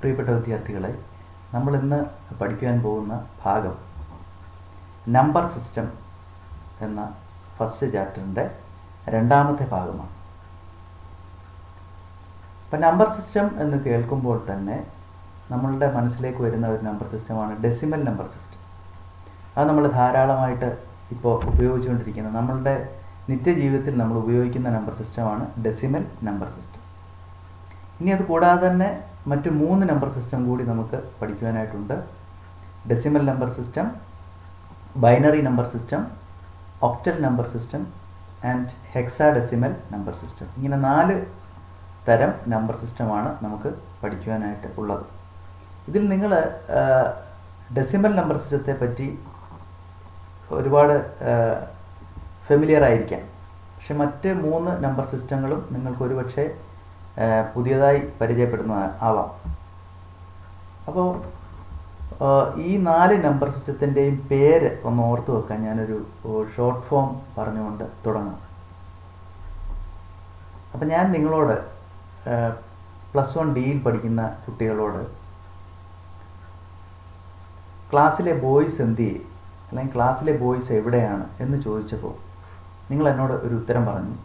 പ്രിയപ്പെട്ട വിദ്യാർത്ഥികളെ, നമ്മൾ ഇന്ന് പഠിക്കാൻ പോകുന്ന ഭാഗം നമ്പർ സിസ്റ്റം എന്ന ഫസ്റ്റ് ചാപ്റ്ററിൻ്റെ രണ്ടാമത്തെ ഭാഗമാണ്. അപ്പം നമ്പർ സിസ്റ്റം എന്ന് കേൾക്കുമ്പോൾ തന്നെ നമ്മളുടെ മനസ്സിലേക്ക് വരുന്ന ഒരു നമ്പർ സിസ്റ്റമാണ് ഡെസിമൽ നമ്പർ സിസ്റ്റം. അത് നമ്മൾ ധാരാളമായിട്ട് ഇപ്പോൾ ഉപയോഗിച്ചുകൊണ്ടിരിക്കുന്ന, നമ്മളുടെ നിത്യജീവിതത്തിൽ നമ്മൾ ഉപയോഗിക്കുന്ന നമ്പർ സിസ്റ്റമാണ് ഡെസിമൽ നമ്പർ സിസ്റ്റം. ഇനി അത് കൂടാതെ തന്നെ മറ്റ് 3 നമ്പർ സിസ്റ്റം കൂടി നമുക്ക് പഠിക്കുവാനായിട്ടുണ്ട്. Decimal number system, binary number system, octal number system and hexadecimal number system. ഇങ്ങനെ 4 തരം നമ്പർ സിസ്റ്റമാണ് നമുക്ക് പഠിക്കുവാനായിട്ട് ഉള്ളത്. ഇതിൽ നിങ്ങൾ ഡെസിമൽ നമ്പർ സിസ്റ്റത്തെ പറ്റി ഒരുപാട് ഫെമിലിയർ ആയിരിക്കാം. പക്ഷെ മറ്റ് 3 നമ്പർ സിസ്റ്റങ്ങളും നിങ്ങൾക്ക് ഒരുപക്ഷെ പുതിയതായി പരിചയപ്പെടുന്ന ആവാം. അപ്പോൾ ഈ 4 നമ്പർ സിസ്റ്റത്തിൻ്റെയും പേര് ഒന്ന് ഓർത്ത് വെക്കാൻ ഞാനൊരു ഷോർട്ട് ഫോം പറഞ്ഞുകൊണ്ട് തുടങ്ങാം. അപ്പം ഞാൻ നിങ്ങളോട് +1 ഡിയിൽ പഠിക്കുന്ന കുട്ടികളോട് ക്ലാസ്സിലെ ബോയ്സ് എന്ത് ചെയ്യും, അല്ലെങ്കിൽ ക്ലാസ്സിലെ ബോയ്സ് എവിടെയാണ് എന്ന് ചോദിച്ചപ്പോൾ നിങ്ങൾ എന്നോട് ഒരു ഉത്തരം പറഞ്ഞു.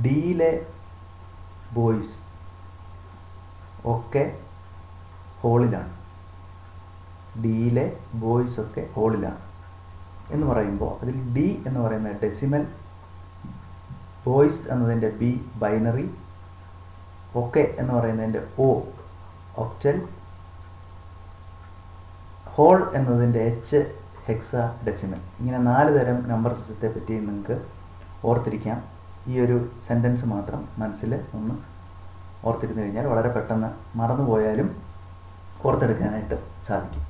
ഡിയിലെ ബോയ്സ് ഒക്കെ ഹോളിലാണ്, ഡിയിലെ ബോയ്സ് ഒക്കെ ഹോളിലാണ് എന്ന് പറയുമ്പോൾ അതിൽ ഡി എന്ന് പറയുന്നത് ഡെസിമൽ, ബോയ്സ് എന്നതിൻ്റെ ബി ബൈനറി, ഒക്കെ എന്ന് പറയുന്നതിൻ്റെ ഒ ഒക്ടൽ, ഹോൾ എന്നതിൻ്റെ എച്ച് ഹെക്സാ ഡെസിമൽ. ഇങ്ങനെ 4 തരം നമ്പർ സിസ്റ്റത്തെ പറ്റി നിങ്ങൾക്ക് ഓർത്തിരിക്കാം. ഈ ഒരു സെൻറ്റൻസ് മാത്രം മനസ്സിൽ ഒന്ന് ഓർത്തിരുന്നു കഴിഞ്ഞാൽ വളരെ പെട്ടെന്ന് മറന്നുപോയാലും ഓർത്തെടുക്കാനായിട്ട് സാധിക്കും.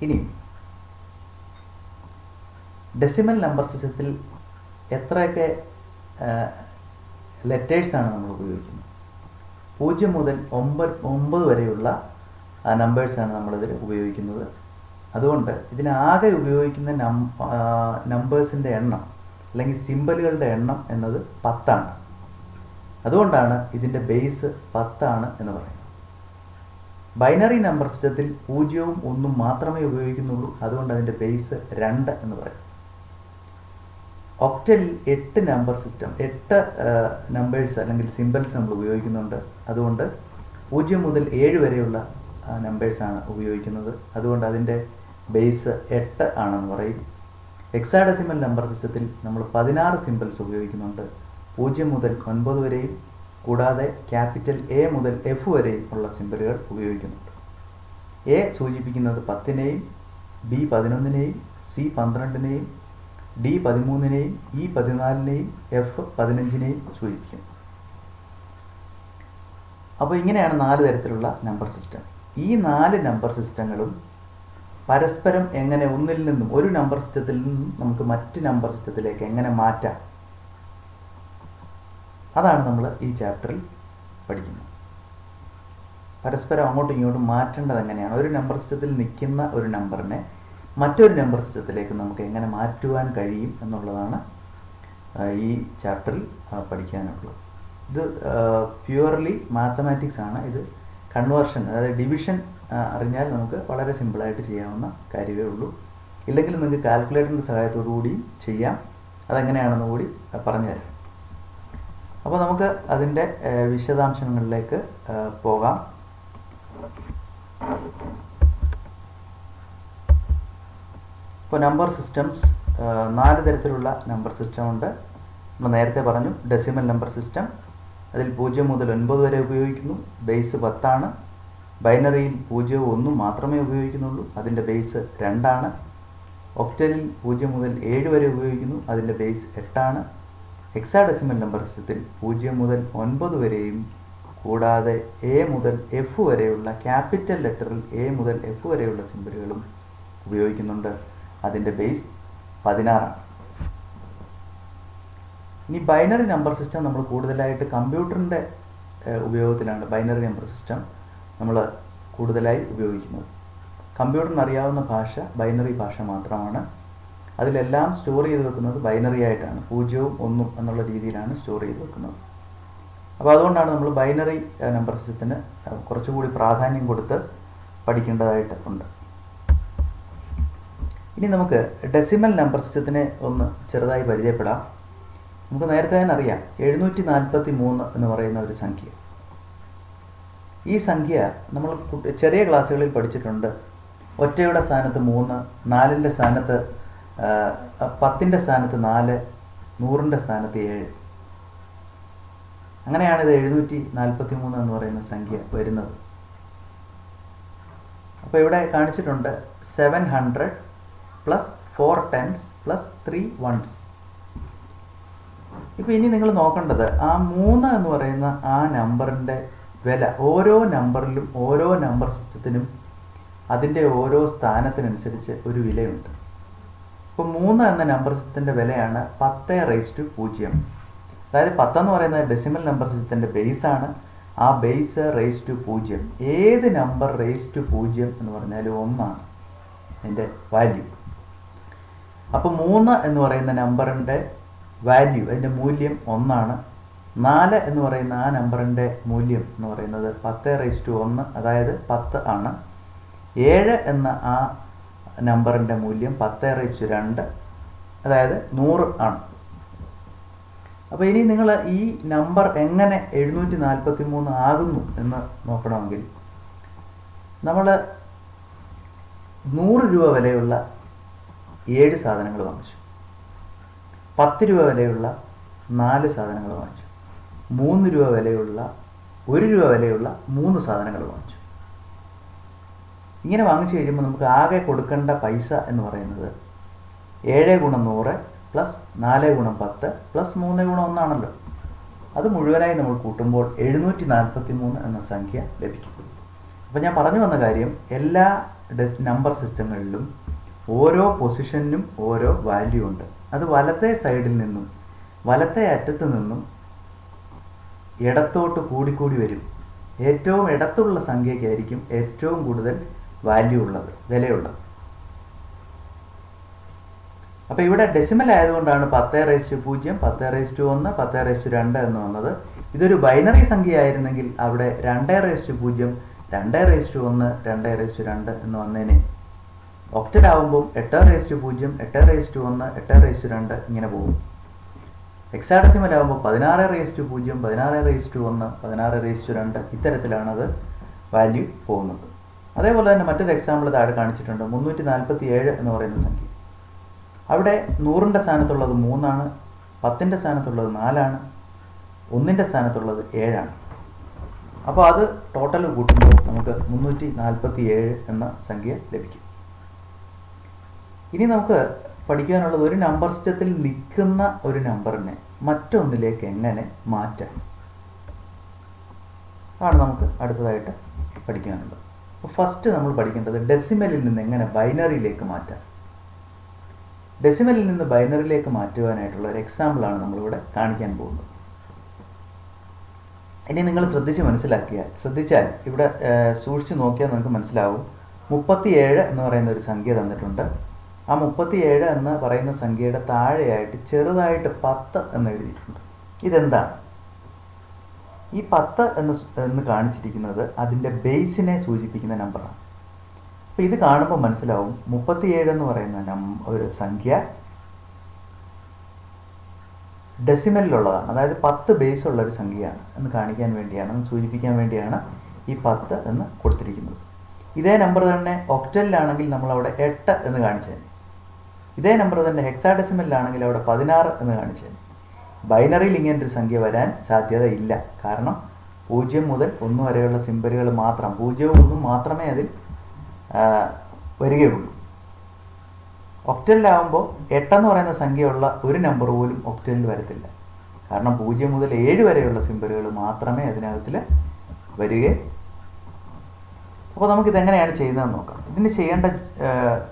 ഇനി ഡെസിമൽ നമ്പർ സിസ്റ്റത്തിൽ എത്രയൊക്കെ ലെറ്റേഴ്സാണ് നമ്മൾ ഉപയോഗിക്കുന്നത്? 0 മുതൽ 9 വരെയുള്ള നമ്പേഴ്സാണ് നമ്മളിതിൽ ഉപയോഗിക്കുന്നത്. അതുകൊണ്ട് ഇതിനാകെ ഉപയോഗിക്കുന്ന നമ്പേഴ്സിൻ്റെ എണ്ണം അല്ലെങ്കിൽ സിമ്പലുകളുടെ എണ്ണം എന്നത് 10 ആണ്. അതുകൊണ്ടാണ് ഇതിൻ്റെ ബേസ് 10 ആണ് എന്ന് പറയുന്നത്. ബൈനറി നമ്പർ സിസ്റ്റത്തിൽ 0ഉം 1ഉം മാത്രമേ ഉപയോഗിക്കുന്നുള്ളൂ. അതുകൊണ്ട് അതിൻ്റെ ബേസ് 2 എന്ന് പറയും. ഒക്ടലിൽ 8 നമ്പർ സിസ്റ്റം, 8 നമ്പേഴ്സ് അല്ലെങ്കിൽ സിമ്പൽസ് നമ്മൾ ഉപയോഗിക്കുന്നുണ്ട്. അതുകൊണ്ട് 0 മുതൽ 7 വരെയുള്ള നമ്പേഴ്സാണ് ഉപയോഗിക്കുന്നത്. അതുകൊണ്ട് അതിൻ്റെ ബേസ് 8 ആണെന്ന് പറയും. ഹെക്സാഡെസിമൽ നമ്പർ സിസ്റ്റത്തിൽ നമ്മൾ 16 സിമ്പിൾസ് ഉപയോഗിക്കുന്നുണ്ട്. 0 മുതൽ 9 വരെയും കൂടാതെ ക്യാപിറ്റൽ എ മുതൽ എഫ് വരെയും ഉള്ള സിമ്പിളുകൾ ഉപയോഗിക്കുന്നുണ്ട്. എ സൂചിപ്പിക്കുന്നത് 10നെയും, ബി 11നെയും, സി 12നെയും, ഡി 13നെയും, ഇ 14നെയും, എഫ് 15നെയും സൂചിപ്പിക്കുന്നു. അപ്പോൾ ഇങ്ങനെയാണ് 4 തരത്തിലുള്ള നമ്പർ സിസ്റ്റം. ഈ 4 നമ്പർ സിസ്റ്റങ്ങളും പരസ്പരം എങ്ങനെ ഒന്നിൽ നിന്നും, ഒരു നമ്പർ സിസ്റ്റത്തിൽ നിന്നും നമുക്ക് മറ്റ് നമ്പർ സിസ്റ്റത്തിലേക്ക് എങ്ങനെ മാറ്റാം, അതാണ് നമ്മൾ ഈ ചാപ്റ്ററിൽ പഠിക്കുന്നത്. പരസ്പരം അങ്ങോട്ടും ഇങ്ങോട്ടും മാറ്റേണ്ടത് എങ്ങനെയാണ്, ഒരു നമ്പർ സിസ്റ്റത്തിൽ നിൽക്കുന്ന ഒരു നമ്പറിനെ മറ്റൊരു നമ്പർ സിസ്റ്റത്തിലേക്ക് നമുക്ക് എങ്ങനെ മാറ്റുവാൻ കഴിയും എന്നുള്ളതാണ് ഈ ചാപ്റ്ററിൽ പഠിക്കാനുള്ളത്. ഇത് പ്യുവർലി മാത്തമാറ്റിക്സ് ആണ്. ഇത് കൺവേർഷൻ, അതായത് ഡിവിഷൻ അറിഞ്ഞാൽ നമുക്ക് വളരെ സിമ്പിളായിട്ട് ചെയ്യാവുന്ന കാര്യമേ ഉള്ളൂ. ഇല്ലെങ്കിൽ നിങ്ങൾക്ക് കാൽക്കുലേറ്ററിൻ്റെ സഹായത്തോടു കൂടിയും ചെയ്യാം. അതെങ്ങനെയാണെന്ന് കൂടി പറഞ്ഞുതരാം. അപ്പോൾ നമുക്ക് അതിൻ്റെ വിശദാംശങ്ങളിലേക്ക് പോകാം. ഇപ്പോൾ നമ്പർ സിസ്റ്റംസ് 4 തരത്തിലുള്ള നമ്പർ സിസ്റ്റം ഉണ്ട്. നമ്മൾ നേരത്തെ പറഞ്ഞു ഡെസിമൽ നമ്പർ സിസ്റ്റം. അതിൽ 0 മുതൽ 9 വരെ ഉപയോഗിക്കുന്നു. ബേസ് 10 ആണ്. ബൈനറിയിൽ 0ഉം 1ഉം മാത്രമേ ഉപയോഗിക്കുന്നുള്ളൂ. അതിൻ്റെ ബേസ് 2 ആണ്. ഒക്ടലിൽ 0 മുതൽ 7 വരെ ഉപയോഗിക്കുന്നു. അതിൻ്റെ ബേസ് 8 ആണ്. ഹെക്സാഡെസിമൽ നമ്പർ സിസ്റ്റത്തിൽ 0 മുതൽ 9 വരെയും കൂടാതെ എ മുതൽ എഫ് വരെയുള്ള ക്യാപിറ്റൽ ലെറ്ററിൽ എ മുതൽ എഫ് വരെയുള്ള സിമ്പലുകളും ഉപയോഗിക്കുന്നുണ്ട്. അതിൻ്റെ ബേസ് 16 ആണ്. ഇനി ബൈനറി നമ്പർ സിസ്റ്റം നമ്മൾ കൂടുതലായിട്ട് കമ്പ്യൂട്ടറിൻ്റെ ഉപയോഗത്തിലാണ് ബൈനറി നമ്പർ സിസ്റ്റം നമ്മൾ കൂടുതലായി ഉപയോഗിക്കുന്നത്. കമ്പ്യൂട്ടറിന് അറിയാവുന്ന ഭാഷ ബൈനറി ഭാഷ മാത്രമാണ്. അതിലെല്ലാം സ്റ്റോർ ചെയ്ത് വെക്കുന്നത് ബൈനറി ആയിട്ടാണ്, 0ഉം 1ഉം എന്നുള്ള രീതിയിലാണ് സ്റ്റോർ ചെയ്ത് വെക്കുന്നത്. അപ്പോൾ അതുകൊണ്ടാണ് നമ്മൾ ബൈനറി നമ്പർ സിസ്റ്റത്തിന് കുറച്ചുകൂടി പ്രാധാന്യം കൊടുത്ത് പഠിക്കേണ്ടതായിട്ട് ഉണ്ട്. ഇനി നമുക്ക് ഡെസിമൽ നമ്പർ സിസ്റ്റത്തിനെ ഒന്ന് ചെറുതായി പരിചയപ്പെടാം. നമുക്ക് നേരത്തെ തന്നെ അറിയാം 743 എന്ന് പറയുന്ന ഒരു സംഖ്യ. ഈ സംഖ്യ നമ്മൾ ചെറിയ ക്ലാസ്സുകളിൽ പഠിച്ചിട്ടുണ്ട്. ഒറ്റയുടെ സ്ഥാനത്ത് 3, 4ൻ്റെ സ്ഥാനത്ത് 10ൻ്റെ സ്ഥാനത്ത് 4, 100ൻ്റെ സ്ഥാനത്ത് 7. അങ്ങനെയാണിത് 743 എന്ന് പറയുന്ന സംഖ്യ വരുന്നത്. അപ്പോൾ ഇവിടെ കാണിച്ചിട്ടുണ്ട് 700 പ്ലസ് 4 10s പ്ലസ് 3 1s. ഇപ്പോൾ ഇനി നിങ്ങൾ നോക്കേണ്ടത് ആ 3 എന്ന് പറയുന്ന ആ നമ്പറിൻ്റെ വില. ഓരോ നമ്പറിലും ഓരോ നമ്പർ സിസ്റ്റത്തിനും അതിൻ്റെ ഓരോ സ്ഥാനത്തിനനുസരിച്ച് ഒരു വിലയുണ്ട്. ഇപ്പോൾ 3 എന്ന നമ്പർ സിസ്റ്റത്തിൻ്റെ വിലയാണ് 10⁻0. അതായത് 10 എന്ന് പറയുന്നത് ഡെസിമൽ നമ്പർ സിസ്റ്റത്തിൻ്റെ ബേസാണ്. ആ ബേസ് റേസ് ടു 0. ഏത് നമ്പർ റേസ് ടു 0 എന്ന് പറഞ്ഞാലും 1 ആണ് അതിൻ്റെ വാല്യൂ. അപ്പോൾ 3 എന്ന് പറയുന്ന നമ്പറിൻ്റെ വാല്യൂ, അതിൻ്റെ മൂല്യം 1 ആണ്. 4 എന്ന് പറയുന്ന ആ നമ്പറിൻ്റെ മൂല്യം എന്ന് പറയുന്നത് 10⁻1, അതായത് 10 ആണ്. 7 എന്ന ആ നമ്പറിൻ്റെ മൂല്യം 10⁻2, അതായത് 100 ആണ്. അപ്പോൾ ഇനി നിങ്ങൾ ഈ നമ്പർ എങ്ങനെ 743 ആകുന്നു എന്ന് നോക്കണമെങ്കിൽ നമ്മൾ 100 രൂപ വിലയുള്ള 7 സാധനങ്ങൾ വാങ്ങിച്ചു, 10 രൂപ വിലയുള്ള 4 സാധനങ്ങൾ വാങ്ങിച്ചു, 3 രൂപ വിലയുള്ള 1 രൂപ വിലയുള്ള 3 സാധനങ്ങൾ വാങ്ങിച്ചു. ഇങ്ങനെ വാങ്ങിച്ചു കഴിയുമ്പോൾ നമുക്ക് ആകെ കൊടുക്കേണ്ട പൈസ എന്ന് പറയുന്നത് 7 × 100 പ്ലസ് 4 × 10 പ്ലസ് 3 × 1 ആണല്ലോ. അത് മുഴുവനായി നമ്മൾ കൂട്ടുമ്പോൾ 743 എന്ന സംഖ്യ ലഭിക്കും. അപ്പോൾ ഞാൻ പറഞ്ഞു വന്ന കാര്യം, എല്ലാ നമ്പർ സിസ്റ്റങ്ങളിലും ഓരോ പൊസിഷനും ഓരോ വാല്യൂ ഉണ്ട്. അത് വലത്തെ സൈഡിൽ നിന്നും വലത്തെ അറ്റത്ത് നിന്നും ഇടത്തോട്ട് കൂടിക്കൂടി വരും. ഏറ്റവും ഇടത്തുള്ള സംഖ്യയ്ക്കായിരിക്കും ഏറ്റവും കൂടുതൽ വാല്യൂ ഉള്ളത്, വിലയുള്ളത്. അപ്പോൾ ഇവിടെ ഡെസിമൽ ആയതുകൊണ്ടാണ് 10⁻0, 10⁻1, 10⁻2 എന്ന് വന്നത്. ഇതൊരു ബൈനറി സംഖ്യ ആയിരുന്നെങ്കിൽ അവിടെ 2⁻0, 2⁻1, 2⁻2 എന്ന് വന്നേനെ. ഒക്ടൽ ആവുമ്പോൾ 8⁻0, 8⁻1, 8⁻2 ഇങ്ങനെ പോകും. ഹെക്സാഡെസിമൽ ആകുമ്പോൾ 16⁻0, 16⁻1, 16⁻2 ഇത്തരത്തിലാണത് വാല്യൂ പോകുന്നത്. അതേപോലെ തന്നെ മറ്റൊരു എക്സാമ്പിൾ താഴെ കാണിച്ചിട്ടുണ്ട്. 347 എന്ന് പറയുന്ന സംഖ്യ. അവിടെ 100ൻ്റെ സ്ഥാനത്തുള്ളത് 3 ആണ്, 10ൻ്റെ സ്ഥാനത്തുള്ളത് 4 ആണ്, 1ൻ്റെ സ്ഥാനത്തുള്ളത് 7 ആണ്. അപ്പോൾ അത് ടോട്ടൽ കൂട്ടുമ്പോൾ നമുക്ക് 347 എന്ന സംഖ്യ ലഭിക്കും. ഇനി നമുക്ക് പഠിക്കാനുള്ളത്, ഒരു നമ്പർ സിസ്റ്റത്തിൽ നിൽക്കുന്ന ഒരു നമ്പറിനെ മറ്റൊന്നിലേക്ക് എങ്ങനെ മാറ്റാം ആണ് നമുക്ക് അടുത്തതായിട്ട് പഠിക്കാനുള്ളത്. അപ്പോൾ ഫസ്റ്റ് നമ്മൾ പഠിക്കേണ്ടത് ഡെസിമലിൽ നിന്ന് എങ്ങനെ ബൈനറിയിലേക്ക് മാറ്റാം. ഡെസിമലിൽ നിന്ന് ബൈനറിയിലേക്ക് മാറ്റുവാനായിട്ടുള്ള ഒരു എക്സാമ്പിളാണ് നമ്മളിവിടെ കാണിക്കാൻ പോകുന്നത്. ഇനി നിങ്ങൾ ശ്രദ്ധിച്ചാൽ ഇവിടെ സൂക്ഷിച്ച് നോക്കിയാൽ നിങ്ങൾക്ക് മനസ്സിലാവും. 37 എന്ന് പറയുന്ന ഒരു സംഖ്യ തന്നിട്ടുണ്ട്. ആ 37 എന്ന് പറയുന്ന സംഖ്യയുടെ താഴെയായിട്ട് ചെറുതായിട്ട് 10 എന്ന് എഴുതിയിട്ടുണ്ട്. ഇതെന്താണ്? ഈ 10 എന്ന് കാണിച്ചിരിക്കുന്നത് അതിൻ്റെ ബേസിനെ സൂചിപ്പിക്കുന്ന നമ്പറാണ്. അപ്പോൾ ഇത് കാണുമ്പോൾ മനസ്സിലാവും 37 എന്ന് പറയുന്ന ഒരു സംഖ്യ ഡെസിമലിലുള്ളതാണ്. അതായത് 10 ബേസ് ഉള്ളൊരു സംഖ്യയാണ് എന്ന് കാണിക്കാൻ വേണ്ടിയാണ്, സൂചിപ്പിക്കാൻ വേണ്ടിയാണ് ഈ 10 എന്ന് കൊടുത്തിരിക്കുന്നത്. ഇതേ നമ്പർ തന്നെ ഒക്ടലിലാണെങ്കിൽ നമ്മളവിടെ 8 എന്ന് കാണിച്ചേനെ. ഇതേ നമ്പർ തന്നെ ഹെക്സാഡെസിമലിലാണെങ്കിൽ അവിടെ 16 എന്ന് കാണിച്ചേനെ. ബൈനറിയിൽ ഇങ്ങനൊരു സംഖ്യ വരാൻ സാധ്യതയില്ല. കാരണം 0 മുതൽ 1 വരെയുള്ള സിമ്പലുകൾ മാത്രം, 0ഉം 1ഉം മാത്രമേ അതിൽ വരികയുള്ളൂ. ഒക്ടലിലാവുമ്പോൾ 8 എന്ന് പറയുന്ന സംഖ്യയുള്ള ഒരു നമ്പർ പോലും ഒക്ടലിൽ വരത്തില്ല. കാരണം 0 മുതൽ 7 വരെയുള്ള സിമ്പലുകൾ മാത്രമേ അതിനകത്തിൽ വരികയുള്ളൂ. അപ്പോൾ നമുക്കിതെങ്ങനെയാണ് ചെയ്യുന്നതെന്ന് നോക്കാം. ഇതിന് ചെയ്യേണ്ട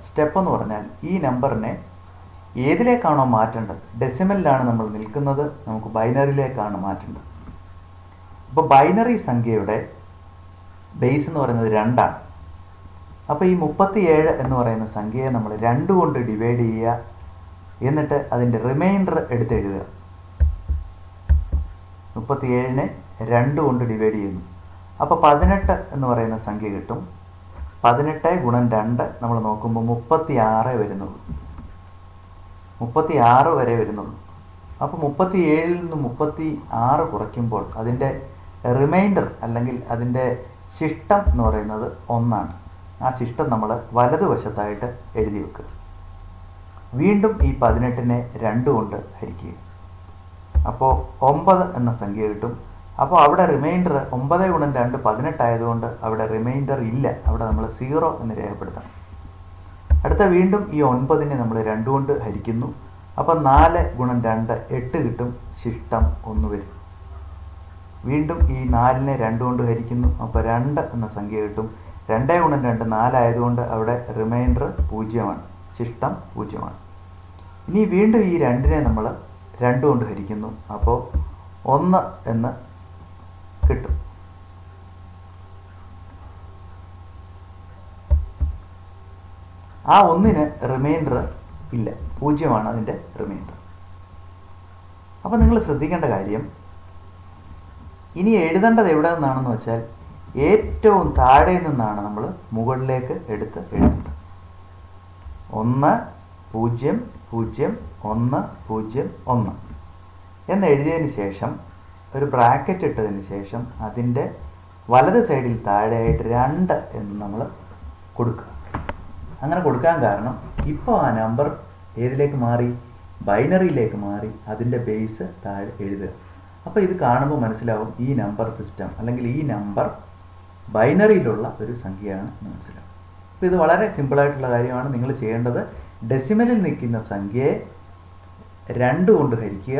സ്റ്റെപ്പ് എന്ന് പറഞ്ഞാൽ, ഈ നമ്പറിനെ ഏതിലേക്കാണോ മാറ്റേണ്ടത്, ഡെസിമലിലാണ് നമ്മൾ നിൽക്കുന്നത്, നമുക്ക് ബൈനറിയിലേക്കാണ് മാറ്റേണ്ടത്. അപ്പോൾ ബൈനറി സംഖ്യയുടെ ബേസ് എന്ന് പറയുന്നത് 2 ആണ്. അപ്പോൾ ഈ 37 എന്ന് പറയുന്ന സംഖ്യയെ നമ്മൾ 2 കൊണ്ട് ഡിവൈഡ് ചെയ്യുക. എന്നിട്ട് അതിൻ്റെ റിമൈൻഡർ എടുത്തെഴുതുക. 37നെ 2 കൊണ്ട് ഡിവൈഡ് ചെയ്യുന്നു. അപ്പോൾ 18 എന്ന് പറയുന്ന സംഖ്യ കിട്ടും. 18 ഗുണം 2 നമ്മൾ നോക്കുമ്പോൾ 36 വരുന്നുള്ളൂ. 36 വരെ വരുന്നുള്ളൂ. അപ്പോൾ 37ൽ നിന്ന് 36 കുറയ്ക്കുമ്പോൾ അതിൻ്റെ റിമൈൻഡർ അല്ലെങ്കിൽ അതിൻ്റെ ശിഷ്ടം എന്ന് പറയുന്നത് 1 ആ ശിഷ്ടം നമ്മൾ വലതുവശത്തായിട്ട് എഴുതി വെക്കുക. വീണ്ടും ഈ 18നെ 2 കൊണ്ട് ഹരിക്കുക. അപ്പോൾ 9 എന്ന സംഖ്യ കിട്ടും. അപ്പോൾ അവിടെ റിമൈൻഡർ 9 ഗുണം 2 18 ആയതുകൊണ്ട് അവിടെ റിമൈൻഡർ ഇല്ല. അവിടെ നമ്മൾ 0 എന്ന് രേഖപ്പെടുത്തണം. അടുത്ത വീണ്ടും ഈ 9നെ നമ്മൾ 2 കൊണ്ട് ഹരിക്കുന്നു. അപ്പോൾ 4 ഗുണം 2 8 കിട്ടും. ശിഷ്ടം 1 വരും. വീണ്ടും ഈ 4നെ 2 കൊണ്ട് ഹരിക്കുന്നു. അപ്പോൾ 2 എന്ന സംഖ്യ കിട്ടും. 2 ഗുണം 2 4 ആയതുകൊണ്ട് അവിടെ റിമൈൻഡർ 0 ശിഷ്ടം 0. ഇനി വീണ്ടും ഈ 2നെ നമ്മൾ 2 കൊണ്ട് ഹരിക്കുന്നു. അപ്പോൾ 1 എന്ന് കിട്ടും. ആ 1ന് റിമൈൻഡർ ഇല്ല, 0 അതിൻ്റെ റിമൈൻഡർ. അപ്പോൾ നിങ്ങൾ ശ്രദ്ധിക്കേണ്ട കാര്യം, ഇനി എഴുതേണ്ടത് എവിടെ നിന്നാണെന്ന് വെച്ചാൽ ഏറ്റവും താഴെ നിന്നാണ് നമ്മൾ മുകളിലേക്ക് എടുത്ത് എഴുതേണ്ടത്. 1 0 0 1 0 1 എന്ന് എഴുതിയതിന് ശേഷം ഒരു ബ്രാക്കറ്റ് ഇട്ടതിന് ശേഷം അതിൻ്റെ വലത് സൈഡിൽ താഴെയായിട്ട് 2 എന്ന് നമ്മൾ കൊടുക്കുക. അങ്ങനെ കൊടുക്കാൻ കാരണം ഇപ്പോൾ ആ നമ്പർ ഏതിലേക്ക് മാറി? ബൈനറിയിലേക്ക് മാറി. അതിൻ്റെ ബേസ് താഴെ എഴുതുക. അപ്പോൾ ഇത് കാണുമ്പോൾ മനസ്സിലാവും ഈ നമ്പർ സിസ്റ്റം അല്ലെങ്കിൽ ഈ നമ്പർ ബൈനറിയിലുള്ള ഒരു സംഖ്യയാണ് എന്ന് മനസ്സിലാവും. അപ്പോൾ ഇത് വളരെ സിമ്പിളായിട്ടുള്ള കാര്യമാണ്. നിങ്ങൾ ചെയ്യേണ്ടത് ഡെസിമലിൽ നിൽക്കുന്ന സംഖ്യയെ 2 കൊണ്ട് ഹരിക്കുക,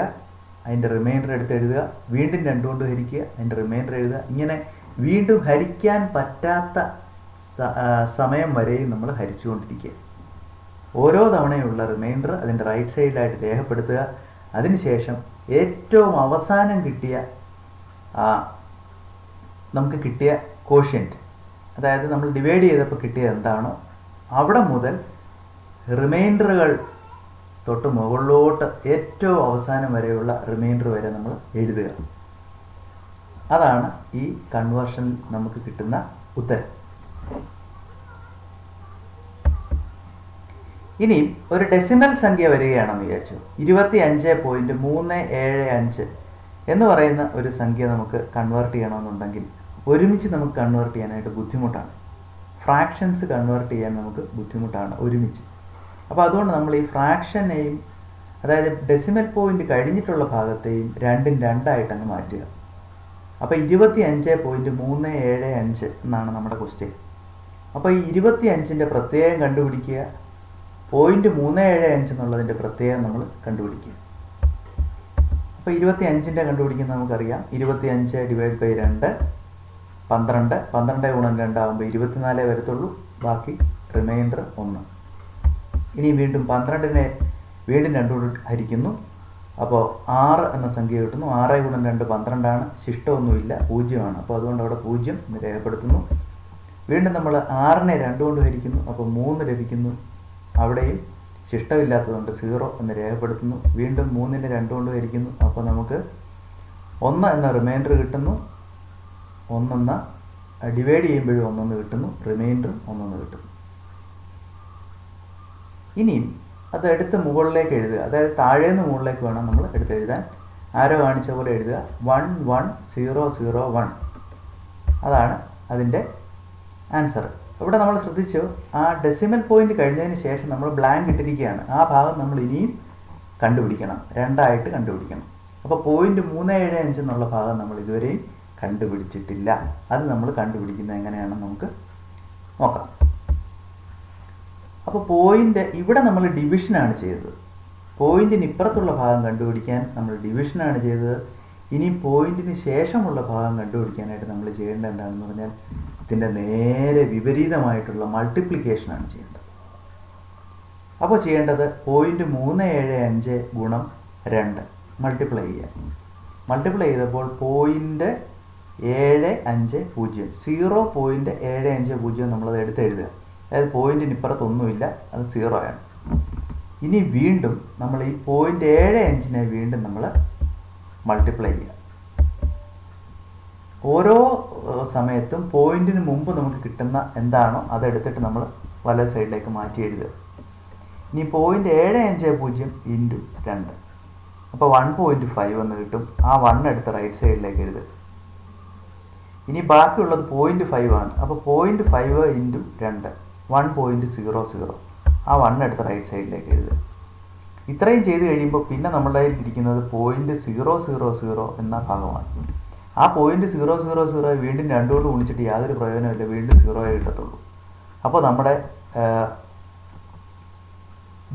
അതിൻ്റെ റിമൈൻഡർ എടുത്ത് എഴുതുക. വീണ്ടും 2 കൊണ്ട് ഹരിക്കുക, അതിൻ്റെ റിമൈൻഡർ എഴുതുക. ഇങ്ങനെ വീണ്ടും ഹരിക്കാൻ പറ്റാത്ത സമയം വരെയും നമ്മൾ ഹരിച്ചുകൊണ്ടിരിക്കുക. ഓരോ തവണയുള്ള റിമൈൻഡർ അതിൻ്റെ റൈറ്റ് സൈഡിലായിട്ട് രേഖപ്പെടുത്തുക. അതിനുശേഷം ഏറ്റവും അവസാനം കിട്ടിയ നമുക്ക് കിട്ടിയ കോഷ്യൻ്റ്, അതായത് നമ്മൾ ഡിവൈഡ് ചെയ്തപ്പോൾ കിട്ടിയത് എന്താണോ അവിടെ മുതൽ റിമൈൻഡറുകൾ തൊട്ട് മുകളിലോട്ട് ഏറ്റവും അവസാനം വരെയുള്ള റിമൈൻഡർ വരെ നമ്മൾ എഴുതുക. അതാണ് ഈ കൺവേർഷനിൽ നമുക്ക് കിട്ടുന്ന ഉത്തരം. ഇനി ഒരു ഡെസിമൽ സംഖ്യ വരികയാണെന്ന് വിചാരിച്ചു. 25.375 എന്ന് പറയുന്ന ഒരു സംഖ്യ നമുക്ക് കൺവേർട്ട് ചെയ്യണമെന്നുണ്ടെങ്കിൽ ഒരുമിച്ച് നമുക്ക് കൺവേർട്ട് ചെയ്യാനായിട്ട് ബുദ്ധിമുട്ടാണ്. ഫ്രാക്ഷൻസ് കൺവേർട്ട് ചെയ്യാൻ നമുക്ക് ബുദ്ധിമുട്ടാണ് ഒരുമിച്ച്. അപ്പോൾ അതുകൊണ്ട് നമ്മൾ ഈ ഫ്രാക്ഷനെയും, അതായത് ഡെസിമൽ പോയിന്റ് കഴിഞ്ഞിട്ടുള്ള ഭാഗത്തെയും 2 2 അങ്ങ് മാറ്റുക. അപ്പോൾ 25.375 എന്നാണ് നമ്മുടെ ക്വസ്റ്റ്യൻ. അപ്പോൾ ഈ 25ൻ്റെ പ്രത്യയം കണ്ടുപിടിക്കുക, 0.375 എന്നുള്ളതിൻ്റെ പ്രത്യയം നമ്മൾ കണ്ടുപിടിക്കുക. അപ്പോൾ 25ൻ്റെ കണ്ടുപിടിക്കുന്നത് നമുക്കറിയാം. 25 ഡിവൈഡ് ബൈ 2 12. 12 ഗുണം 2 ആകുമ്പോൾ 24 വരത്തുള്ളൂ. ബാക്കി റിമൈൻഡർ 1. ഇനി വീണ്ടും 12നെ വീണ്ടും 2 കൊണ്ട് ഹരിക്കുന്നു. അപ്പോൾ 6 എന്ന സംഖ്യ കിട്ടുന്നു. 6 ഗുണം 2 12. ശിഷ്ടമൊന്നുമില്ല, 0. അപ്പോൾ അതുകൊണ്ട് അവിടെ 0 എന്ന് രേഖപ്പെടുത്തുന്നു. വീണ്ടും നമ്മൾ 6നെ 2 കൊണ്ട് ഹരിക്കുന്നു. അപ്പോൾ 3 ലഭിക്കുന്നു. അവിടെയും ശിഷ്ടമില്ലാത്തതുകൊണ്ട് 0 എന്ന് രേഖപ്പെടുത്തുന്നു. വീണ്ടും 3നെ 2 കൊണ്ട് ഹരിക്കുന്നു. അപ്പോൾ നമുക്ക് 1 എന്ന റിമൈൻഡർ കിട്ടുന്നു. 1 എന്ന ഡിവൈഡ് ചെയ്യുമ്പോഴും 1 കിട്ടുന്നു. റിമൈൻഡറും 1 കിട്ടുന്നു. ഇനിയും അത് എടുത്ത് മുകളിലേക്ക് എഴുതുക. അതായത് താഴേന്ന് മുകളിലേക്ക് വേണം നമ്മൾ എടുത്തെഴുതാൻ. ആരോ കാണിച്ച പോലെ എഴുതുക. 1 1 0 0 1. അതാണ് അതിൻ്റെ ആൻസർ. ഇവിടെ നമ്മൾ ശ്രദ്ധിച്ചു, ആ ഡെസിമൽ പോയിന്റ് കഴിഞ്ഞതിന് ശേഷം നമ്മൾ ബ്ലാങ്ക് ഇട്ടിരിക്കുകയാണ്. ആ ഭാഗം നമ്മൾ ഇനിയും കണ്ടുപിടിക്കണം, 2 കണ്ടുപിടിക്കണം. അപ്പോൾ 0.375 എന്നുള്ള ഭാഗം നമ്മൾ ഇതുവരെയും കണ്ടുപിടിച്ചിട്ടില്ല. അത് നമ്മൾ കണ്ടുപിടിക്കുന്നത് എങ്ങനെയാണെന്ന് നമുക്ക് നോക്കാം. അപ്പോൾ പോയിന്റ് ഇവിടെ നമ്മൾ ഡിവിഷനാണ് ചെയ്തത്. പോയിന്റിന് ഇപ്പുറത്തുള്ള ഭാഗം കണ്ടുപിടിക്കാൻ നമ്മൾ ഡിവിഷനാണ് ചെയ്തത്. ഇനി പോയിന്റിന് ശേഷമുള്ള ഭാഗം കണ്ടുപിടിക്കാനായിട്ട് നമ്മൾ ചെയ്യേണ്ടത് എന്താണെന്ന് പറഞ്ഞാൽ ഇതിൻ്റെ നേരെ വിപരീതമായിട്ടുള്ള മൾട്ടിപ്ലിക്കേഷനാണ് ചെയ്യേണ്ടത്. അപ്പോൾ ചെയ്യേണ്ടത് 0.375 ഗുണം 2 മൾട്ടിപ്ലൈ ചെയ്യുക. മൾട്ടിപ്ലൈ ചെയ്തപ്പോൾ 0.750 0.750 നമ്മളത് എടുത്തെഴുതുക. അതായത് പോയിന്റിന് ഇപ്പുറത്തൊന്നുമില്ല, അത് 0 ആണ്. ഇനി വീണ്ടും നമ്മൾ ഈ 0.75 വീണ്ടും നമ്മൾ മൾട്ടിപ്ലൈ ചെയ്യുക. ഓരോ സമയത്തും പോയിന്റിന് മുമ്പ് നമുക്ക് കിട്ടുന്ന എന്താണോ അതെടുത്തിട്ട് നമ്മൾ വലത് സൈഡിലേക്ക് മാറ്റി എഴുതുക. ഇനി 0.750 ഇൻറ്റു 2, അപ്പോൾ 1.5 എന്ന് കിട്ടും. ആ 1 എടുത്ത് റൈറ്റ് സൈഡിലേക്ക് എഴുതുക. ഇനി ബാക്കിയുള്ളത് 0.5 ആണ്. അപ്പോൾ 0.5 ഇൻറ്റു 2 1.00, ആ 1 എടുത്ത് റൈറ്റ് സൈഡിലേക്ക് എഴുതുക. ഇത്രയും ചെയ്ത് കഴിയുമ്പോൾ പിന്നെ നമ്മുടെ കയ്യിൽ ഇരിക്കുന്നത് 0.000 എന്ന ഭാഗമാണ്. ആ 0.000 വീണ്ടും 2 കൊണ്ട് ഗുണിച്ചിട്ട് യാതൊരു പ്രയോജനമില്ല, വീണ്ടും 0 കിട്ടത്തുള്ളൂ. അപ്പോൾ നമ്മുടെ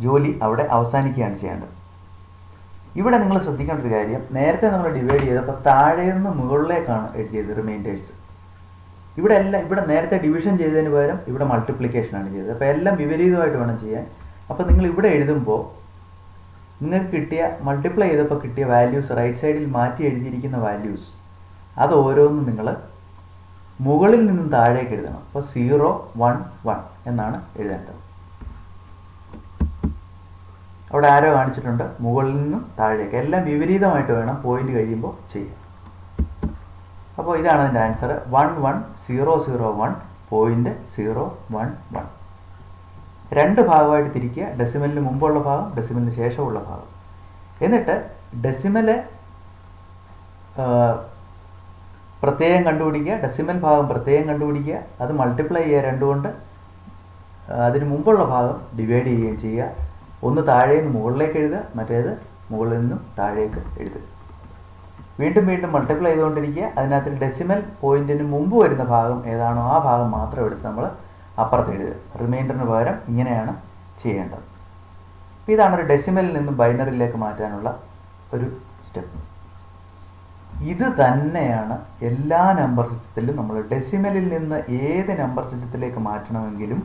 ജോലി അവിടെ അവസാനിക്കുകയാണ് ചെയ്യേണ്ടത്. ഇവിടെ നിങ്ങൾ ശ്രദ്ധിക്കേണ്ട ഒരു കാര്യം, നേരത്തെ നമ്മൾ ഡിവൈഡ് ചെയ്തപ്പോൾ താഴെ നിന്ന് മുകളിലേക്കാണ് എഴുതിയത് റിമൈൻഡേഴ്സ്. ഇവിടെ നേരത്തെ ഡിവിഷൻ ചെയ്തതിന് പകരം ഇവിടെ മൾട്ടിപ്ലിക്കേഷനാണ് ചെയ്തത്. അപ്പോൾ എല്ലാം വിപരീതമായിട്ട് വേണം ചെയ്യാൻ. അപ്പോൾ നിങ്ങൾ ഇവിടെ എഴുതുമ്പോൾ നിങ്ങൾക്ക് കിട്ടിയ മൾട്ടിപ്ലൈ ചെയ്തപ്പോൾ കിട്ടിയ വാല്യൂസ് റൈറ്റ് സൈഡിൽ മാറ്റി എഴുതിയിരിക്കുന്ന വാല്യൂസ് അത് ഓരോന്നും നിങ്ങൾ മുകളിൽ നിന്നും താഴേക്ക് എഴുതണം. അപ്പോൾ 0 1 1 എന്നാണ് എഴുതേണ്ടത്. അവിടെ ആരോ കാണിച്ചിട്ടുണ്ട്, മുകളിൽ നിന്നും താഴേക്ക്. എല്ലാം വിപരീതമായിട്ട് വേണം പോയിന്റ് കഴിയുമ്പോൾ ചെയ്യാൻ. അപ്പോൾ ഇതാണ് അതിൻ്റെ ആൻസർ. 11001.011. രണ്ട് ഭാഗമായിട്ട് തിരിക്കുക. ഡെസിമലിന് മുമ്പുള്ള ഭാഗം, ഡെസിമലിന് ശേഷമുള്ള ഭാഗം. എന്നിട്ട് ഡെസിമല് പ്രത്യേകം കണ്ടുപിടിക്കുക, ഡെസിമൽ ഭാഗം പ്രത്യേകം കണ്ടുപിടിക്കുക. അത് മൾട്ടിപ്ലൈ ചെയ്യുക 2 കൊണ്ട്. അതിന് മുമ്പുള്ള ഭാഗം ഡിവൈഡ് ചെയ്യുകയും ചെയ്യുക. ഒന്ന് താഴെ നിന്ന് മുകളിലേക്ക് എഴുതുക, മറ്റേത് മുകളിൽ നിന്നും താഴേക്ക് എഴുതുക. വീണ്ടും വീണ്ടും മൾട്ടിപ്ലൈ ചെയ്തുകൊണ്ടിരിക്കുക. അതിനകത്ത് ഡെസിമൽ പോയിന്റിന് മുമ്പ് വരുന്ന ഭാഗം ഏതാണോ ആ ഭാഗം മാത്രം എടുത്ത് നമ്മൾ അപ്പുറത്ത് എഴുതുക. റിമൈൻഡറിന് പകരം ഇങ്ങനെയാണ് ചെയ്യേണ്ടത്. അപ്പോൾ ഇതാണ് ഒരു ഡെസിമലിൽ നിന്നും ബൈനറിയിലേക്ക് മാറ്റാനുള്ള ഒരു സ്റ്റെപ്പ്. ഇത് തന്നെയാണ് എല്ലാ നമ്പർ സിസ്റ്റത്തിലും നമ്മൾ ഡെസിമലിൽ നിന്ന് ഏത് നമ്പർ സിസ്റ്റത്തിലേക്ക് മാറ്റണമെങ്കിലും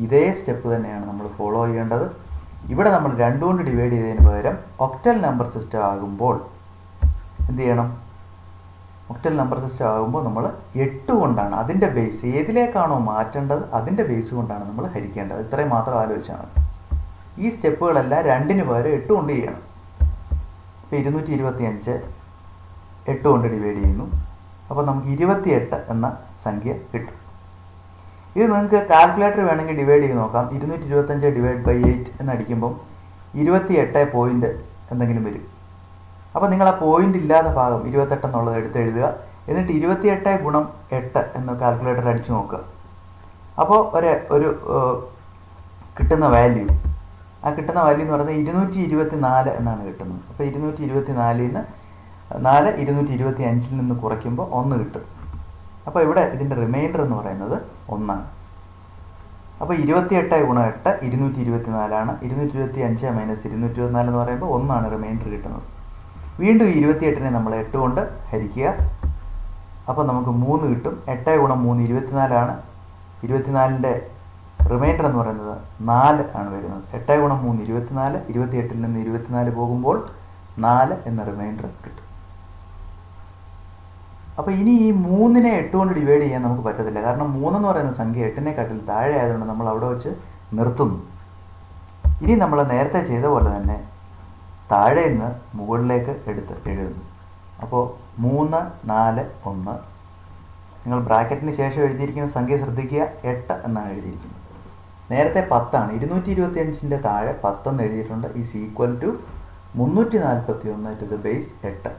ഇതേ സ്റ്റെപ്പ് തന്നെയാണ് നമ്മൾ ഫോളോ ചെയ്യേണ്ടത്. ഇവിടെ നമ്മൾ 2 കൊണ്ട് ഡിവൈഡ് ചെയ്തതിന് പകരം ഒക്ടൽ നമ്പർ സിസ്റ്റം ആകുമ്പോൾ എന്ത് ചെയ്യണം? ഒക്ടൽ നമ്പർ സിസ്റ്റം ആകുമ്പോൾ നമ്മൾ 8 കൊണ്ടാണ് അതിൻ്റെ ബേസ് ഏതിലേക്കാണോ മാറ്റേണ്ടത് അതിൻ്റെ ബേസ് കൊണ്ടാണ് നമ്മൾ ഹരിക്കേണ്ടത്. ഇത്രയും മാത്രം ആലോചിച്ചാൽ മതി. ഈ സ്റ്റെപ്പുകളെല്ലാം 2ന് പകരം 8 കൊണ്ട് ചെയ്യണം. ഇപ്പോൾ 225 8 കൊണ്ട് ഡിവൈഡ് ചെയ്യുന്നു. അപ്പോൾ നമുക്ക് 28 എന്ന സംഖ്യ കിട്ടും. ഇത് നിങ്ങൾക്ക് കാൽക്കുലേറ്റർ വേണമെങ്കിൽ ഡിവൈഡ് ചെയ്ത് നോക്കാം. 225 ഡിവൈഡ് ബൈ 8 എന്നടിക്കുമ്പം 28 പോയിന്റ് എന്തെങ്കിലും വരും. അപ്പോൾ നിങ്ങൾ ആ പോയിന്റ് ഇല്ലാത്ത ഭാഗം 28 എന്നുള്ളത് എടുത്ത് എഴുതുക. എന്നിട്ട് 28 ഗുണം 8 എന്ന് കാൽക്കുലേറ്റർ അടിച്ചു നോക്കുക. അപ്പോൾ ഒരു കിട്ടുന്ന വാല്യൂ, ആ കിട്ടുന്ന വാല്യൂ എന്ന് പറയുന്നത് 224 എന്നാണ് കിട്ടുന്നത്. അപ്പോൾ 224 നിന്ന് 4 225 നിന്ന് കുറയ്ക്കുമ്പോൾ 1 കിട്ടും. അപ്പോൾ ഇവിടെ ഇതിൻ്റെ റിമൈൻഡർ എന്ന് പറയുന്നത് 1 ആണ്. അപ്പോൾ 28 ഗുണം 8 224 225 മൈനസ് 224 എന്ന് പറയുമ്പോൾ 1 ആണ് റിമൈൻഡർ കിട്ടുന്നത്. വീണ്ടും 28 നമ്മൾ 8 കൊണ്ട് ഹരിക്കുക. അപ്പോൾ നമുക്ക് 3 കിട്ടും. 8 ഗുണം 3 24 24ൻ്റെ റിമൈൻഡർ എന്ന് പറയുന്നത് 4 ആണ് വരുന്നത്. 8 ഗുണം 3 24, 28 നിന്ന് 24 പോകുമ്പോൾ 4 എന്ന റിമൈൻഡർ കിട്ടും. അപ്പോൾ ഇനി ഈ 3നെ 8 കൊണ്ട് ഡിവൈഡ് ചെയ്യാൻ നമുക്ക് പറ്റത്തില്ല. കാരണം 3 എന്ന് പറയുന്ന സംഖ്യ 8നേക്കാട്ടിൽ താഴെ ആയതുകൊണ്ട് നമ്മൾ അവിടെ വെച്ച് നിർത്തുന്നു. ഇനി നമ്മൾ നേരത്തെ ചെയ്ത പോലെ തന്നെ താഴെ നിന്ന് മുകളിലേക്ക് എടുത്ത് എഴുതുന്നു. അപ്പോൾ 3 4 1. നിങ്ങൾ ബ്രാക്കറ്റിന് ശേഷം എഴുതിയിരിക്കുന്ന സംഖ്യ ശ്രദ്ധിക്കുക, 8 എന്നാണ് എഴുതിയിരിക്കുന്നത്. നേരത്തെ 10 ആണ്. 225ൻ്റെ താഴെ 10 എന്ന് എഴുതിയിട്ടുണ്ട്. Is equal to 341 to the base 8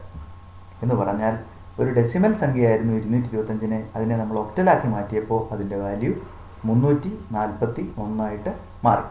എന്ന് പറഞ്ഞാൽ ഒരു ഡെസിമൽ സംഖ്യയായിരുന്നു 225. അതിനെ നമ്മൾ ഒക്ടലാക്കി മാറ്റിയപ്പോൾ അതിൻ്റെ വാല്യൂ 341 ആയിട്ട് മാറി.